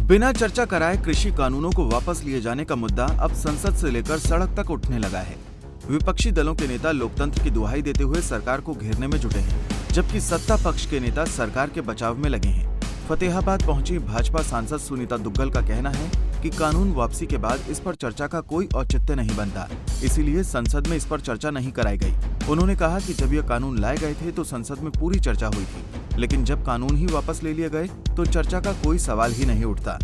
बिना चर्चा कराए कृषि कानूनों को वापस लिए जाने का मुद्दा अब संसद से लेकर सड़क तक उठने लगा है। विपक्षी दलों के नेता लोकतंत्र की दुहाई देते हुए सरकार को घेरने में जुटे हैं, जबकि सत्ता पक्ष के नेता सरकार के बचाव में लगे हैं। फतेहाबाद पहुंची भाजपा सांसद सुनीता दुग्गल का कहना है कि कानून वापसी के बाद इस पर चर्चा का कोई औचित्य नहीं बनता, इसीलिए संसद में इस पर चर्चा नहीं कराई गई। उन्होंने कहा कि जब यह कानून लाए गए थे तो संसद में पूरी चर्चा हुई थी, लेकिन जब कानून ही वापस ले लिए गए तो चर्चा का कोई सवाल ही नहीं उठता।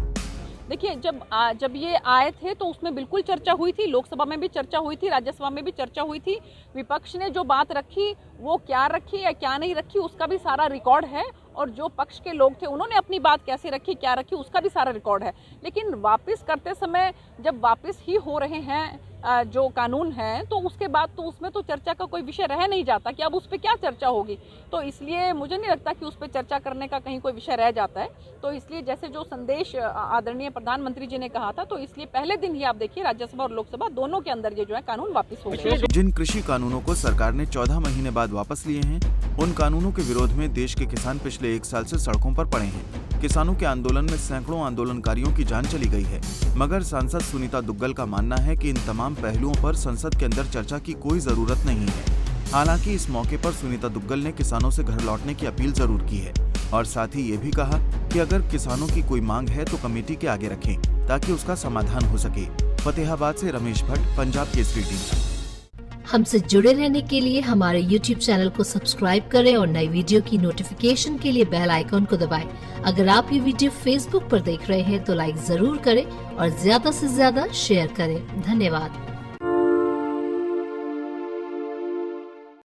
देखिए, जब ये आए थे तो उसमें बिल्कुल चर्चा हुई थी, लोकसभा में भी चर्चा हुई थी, राज्यसभा में भी चर्चा हुई थी। विपक्ष ने जो बात रखी वो क्या रखी या क्या नहीं रखी उसका भी सारा रिकॉर्ड है, और जो पक्ष के लोग थे उन्होंने अपनी बात कैसे रखी क्या रखी उसका भी सारा रिकॉर्ड है। लेकिन वापस करते समय जब वापस ही हो रहे हैं जो कानून है, तो उसके बाद तो उसमें तो चर्चा का कोई विषय रह नहीं जाता कि अब उस पर क्या चर्चा होगी। तो इसलिए मुझे नहीं लगता कि उस पर चर्चा करने का कहीं कोई विषय रह जाता है। तो इसलिए जैसे जो संदेश आदरणीय प्रधानमंत्री जी ने कहा था, तो इसलिए पहले दिन ही आप देखिए राज्यसभा और लोकसभा दोनों के अंदर ये जो है कानून वापस हो गए। जिन कृषि कानूनों को सरकार ने 14 महीने बाद वापस लिए हैं, उन कानूनों के विरोध में देश के किसान पिछले 1 साल से सड़कों पर पड़े हैं। किसानों के आंदोलन में सैकड़ों आंदोलनकारियों की जान चली गई है, मगर सांसद सुनीता दुग्गल का मानना है कि इन तमाम पहलुओं पर संसद के अंदर चर्चा की कोई जरूरत नहीं है। हालांकि इस मौके पर सुनीता दुग्गल ने किसानों से घर लौटने की अपील जरूर की है और साथ ही ये भी कहा कि अगर किसानों की कोई मांग है तो कमेटी के आगे रखें ताकि उसका समाधान हो सके। फतेहाबाद से रमेश भट्ट, पंजाब केसरी टीवी। हमसे जुड़े रहने के लिए हमारे YouTube चैनल को सब्सक्राइब करें और नई वीडियो की नोटिफिकेशन के लिए बेल आइकॉन को दबाएं। अगर आप ये वीडियो Facebook पर देख रहे हैं तो लाइक जरूर करें और ज्यादा से ज्यादा शेयर करें। धन्यवाद।